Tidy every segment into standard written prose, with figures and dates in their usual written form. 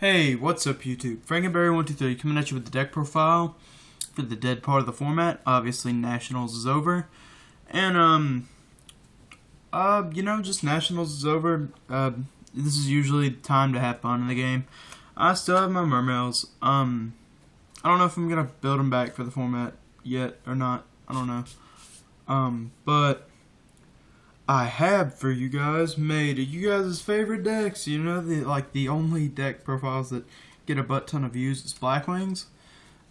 Hey, what's up YouTube? Frankenberry123 coming at you with the deck profile for the dead part of the format. Obviously Nationals is over. And just Nationals is over. This is usually the time to have fun in the game. I still have my mermails. I don't know if I'm gonna build them back for the format yet or not. I don't know. But I have for you guys made you guys' favorite decks. You know, the only deck profiles that get a butt ton of views is Blackwings.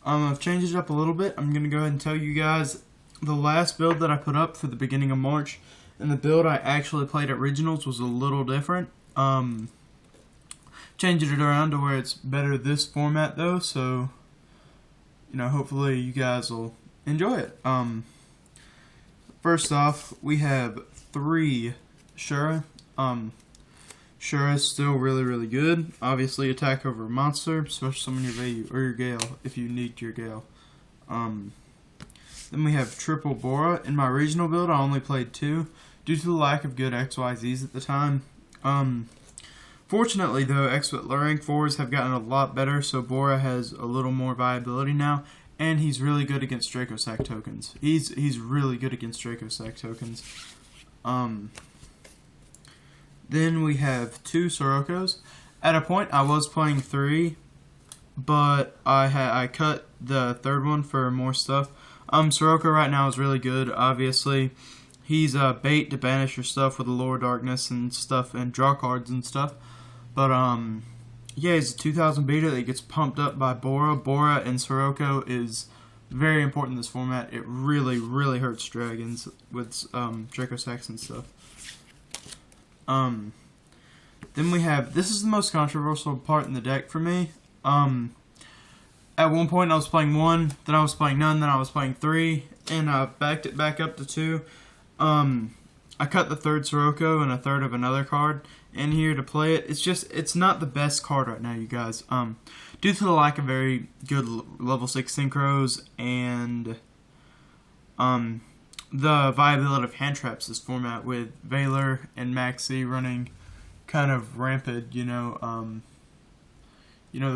I've changed it up a little bit. I'm gonna go ahead and tell you guys the last build that I put up for the beginning of March, and the build I actually played at Regionals was a little different. Changing it around to where it's better this format though, so hopefully you guys will enjoy it. First off, we have 3 Shura. Shura is still really good. Obviously, attack over a monster, especially summon your Vayu or your Gale if you need your Gale. Then we have triple Bora. In my regional build, I only played 2 due to the lack of good XYZs at the time. Fortunately, though, rank 4s have gotten a lot better, so Bora has a little more viability now. And he's really good against Dracosac tokens. He's really good against Dracosac tokens. Then we have 2 Sirocco's. At a point, I was playing 3, but I cut the third one for more stuff. Sirocco right now is really good. Obviously, he's a bait to banish your stuff with the Lower Darkness and stuff, and draw cards and stuff. But yeah, he's a 2000 beta that gets pumped up by Bora. Bora and Sirocco is very important in this format. It really hurts dragons with Dracosacs and stuff. Then we have, this is the most controversial part in the deck for me. At one point I was playing 1, then I was playing none, then I was playing 3, and I backed it back up to 2. I cut the third Sirocco and a third of another card in here to play it. It's not the best card right now, you guys. Due to the lack of very good level 6 synchros and the viability of hand traps this format with Valor and Maxi running kind of rampant, the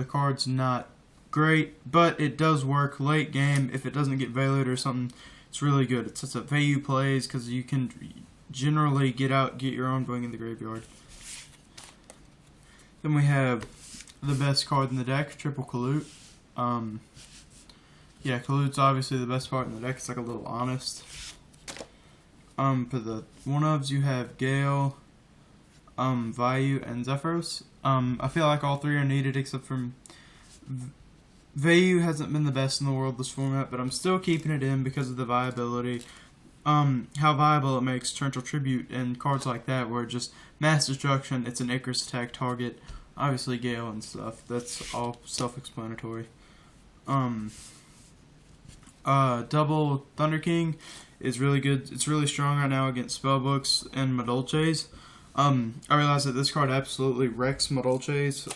card's not great, but it does work late game. If it doesn't get Valored or something, it's really good. It's just a Vayu plays because you can generally get your own going in the graveyard. Then we have the best card in the deck, Triple Kalut. Yeah, Kalut's obviously the best part in the deck. It's like a little honest. For the one-ofs, you have Gale, Vayu, and Zephyros. I feel like all 3 are needed except for Vayu hasn't been the best in the world this format, but I'm still keeping it in because of the viability. How viable it makes Torrential Tribute and cards like that, where just mass destruction, it's an Icarus attack target, obviously Gale and stuff. That's all self-explanatory. Double Thunder King is really good. It's really strong right now against Spellbooks and Madolches. I realize that this card absolutely wrecks Madolche's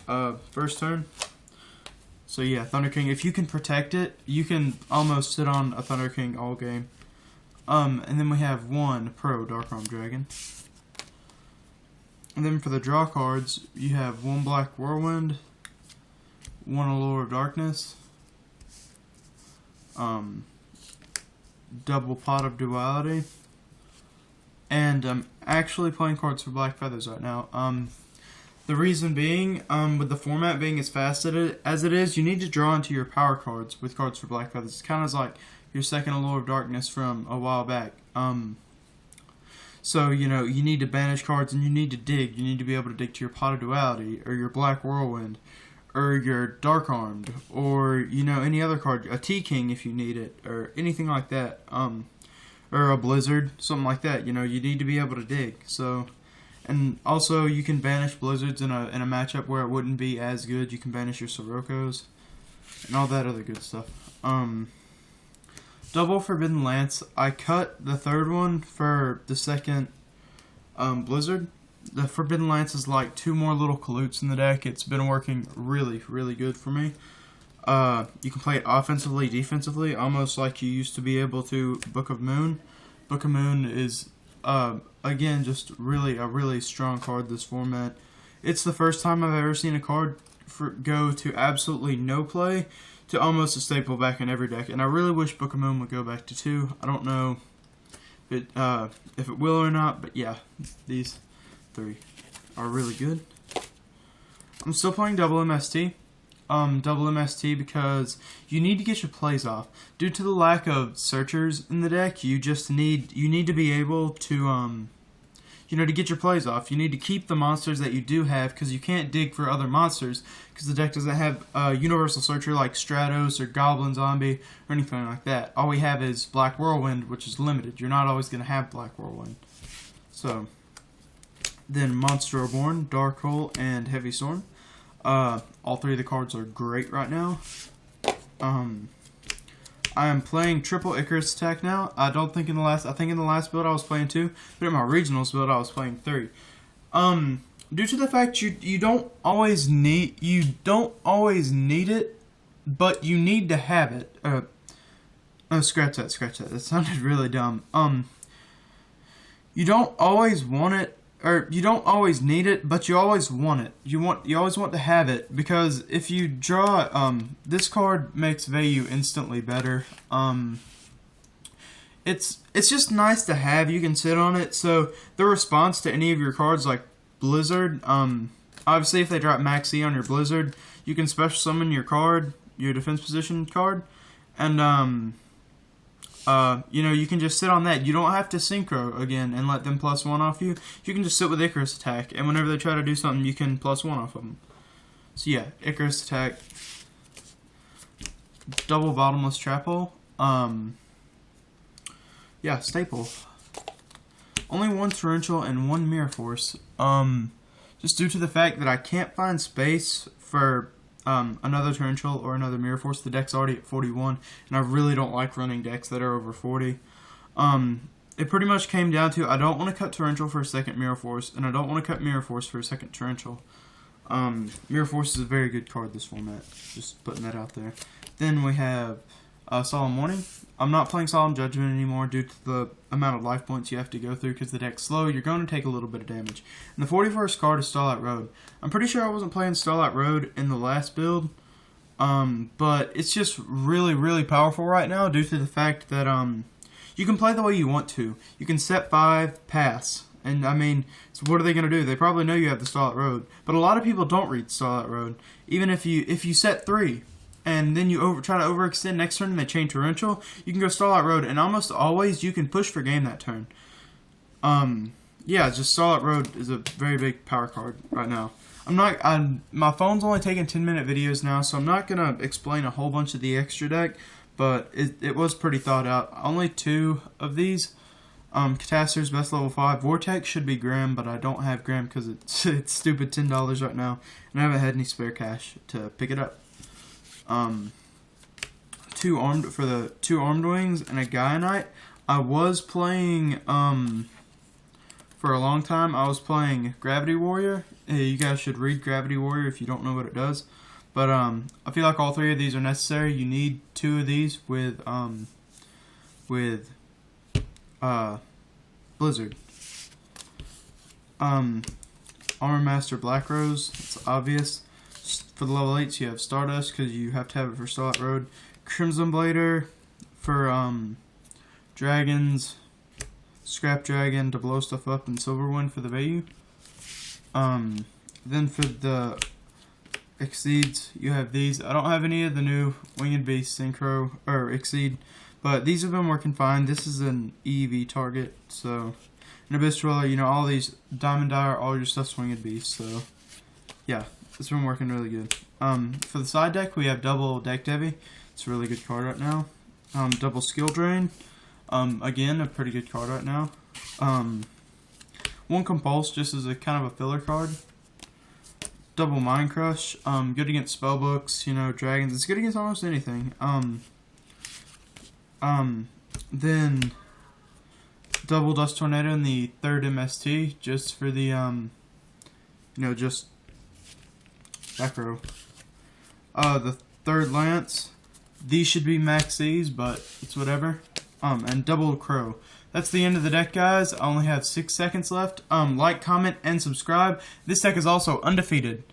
first turn. So yeah, Thunder King, if you can protect it, you can almost sit on a Thunder King all game. And then we have 1 Pro Dark-Armed Dragon. And then for the draw cards, you have 1 Black Whirlwind, 1 Allure of Darkness, double Pot of Duality, and I'm actually playing cards for Black Feathers right now. The reason being, with the format being as fast as it is, you need to draw into your power cards with cards for Black Feathers. It's kind of like your second Allure of Darkness from a while back. So, you need to banish cards and you need to dig. You need to be able to dig to your Pot of Duality or your Black Whirlwind or your Dark Armed or, any other card, a T-King if you need it or anything like that. Or a Blizzard, something like that. You need to be able to dig. So, and also you can banish Blizzards in a matchup where it wouldn't be as good. You can banish your Siroccos and all that other good stuff. Double Forbidden Lance. I cut the third one for the second Blizzard. The Forbidden Lance is like 2 more little Kaluts in the deck. It's been working really good for me. You can play it offensively, defensively, almost like you used to be able to Book of Moon. Book of Moon is, again, just a really strong card this format. It's the first time I've ever seen a card go to absolutely no play to almost a staple back in every deck. And I really wish Book of Moon would go back to 2. I don't know if it will or not, but yeah, these 3 are really good. I'm still playing double MST. Double MST because you need to get your plays off. Due to the lack of searchers in the deck, you need to be able to to get your plays off. You need to keep the monsters that you do have because you can't dig for other monsters because the deck doesn't have a universal searcher like Stratos or Goblin Zombie or anything like that. All we have is Black Whirlwind, which is limited. You're not always going to have Black Whirlwind. So, then Monster Reborn, Dark Hole, and Heavy Storm. All 3 of the cards are great right now. I am playing triple Icarus Attack now. I think in the last build I was playing 2, but in my regionals build I was playing 3. Due to the fact you don't always need it, but you need to have it. Scratch that. That sounded really dumb. You don't always want it, or you don't always need it, but you always want it. You always want to have it, because if you draw, this card makes value instantly better. It's just nice to have. You can sit on it. So the response to any of your cards, like Blizzard, obviously if they drop Max E on your Blizzard, you can special summon your card, your defense position card, and you can just sit on that. You don't have to synchro again and let them +1 off you. You can just sit with Icarus Attack, and whenever they try to do something, you can +1 off of them. So yeah, Icarus Attack, double Bottomless Trap Hole. Yeah, staple. Only 1 Torrential and 1 Mirror Force. Just due to the fact that I can't find space for another Torrential or another Mirror Force. The deck's already at 41, and I really don't like running decks that are over 40. It pretty much came down to I don't want to cut Torrential for a second Mirror Force, and I don't want to cut Mirror Force for a second Torrential. Mirror Force is a very good card this format. Just putting that out there. Then we have Solemn Warning. I'm not playing Solemn Judgment anymore due to the amount of life points you have to go through because the deck's slow. You're going to take a little bit of damage. And the 41st card is Starlight Road. I'm pretty sure I wasn't playing Starlight Road in the last build, but it's just really, really powerful right now due to the fact that you can play the way you want to. You can set 5, pass. And I mean, so what are they going to do? They probably know you have the Starlight Road, but a lot of people don't read Starlight Road. Even if you set 3, and then you try to overextend next turn and they chain Torrential, you can go Starlight Road, and almost always you can push for game that turn. Yeah, just Starlight Road is a very big power card right now. My phone's only taking 10-minute videos now, so I'm not going to explain a whole bunch of the extra deck, but it was pretty thought out. Only 2 of these. Catastro's best level 5. Vortex should be Graham, but I don't have Graham because it's stupid $10 right now, and I haven't had any spare cash to pick it up. 2 armed wings and a Gaia Knight. I was playing for a long time. I was playing Gravity Warrior. You guys should read Gravity Warrior if you don't know what it does. But I feel like all 3 of these are necessary. You need 2 of these with Blizzard. Armor Master Black Rose. It's obvious. For the level 8s, you have Stardust because you have to have it for Starlight Road. Crimson Blader for dragons. Scrap Dragon to blow stuff up, and Silverwind for the value. Then for the Exceeds, you have these. I don't have any of the new Winged Beast Synchro or Exceed, but these have been working fine. This is an EV target, so an Abyss Dweller, all these Diamond Dire, all your stuff's Winged Beast, so yeah. It's been working really good. For the side deck, we have double Deck Devi. It's a really good card right now. Double Skill Drain. Again, a pretty good card right now. 1 Compulse, just as a kind of a filler card. Double Mind Crush. Good against spellbooks, dragons. It's good against almost anything. Then double Dust Tornado in the 3rd MST, just for the just back row. The 3rd Lance. These should be maxes, but it's whatever. And double Crow. That's the end of the deck, guys. I only have 6 seconds left. Like, comment, and subscribe. This deck is also undefeated.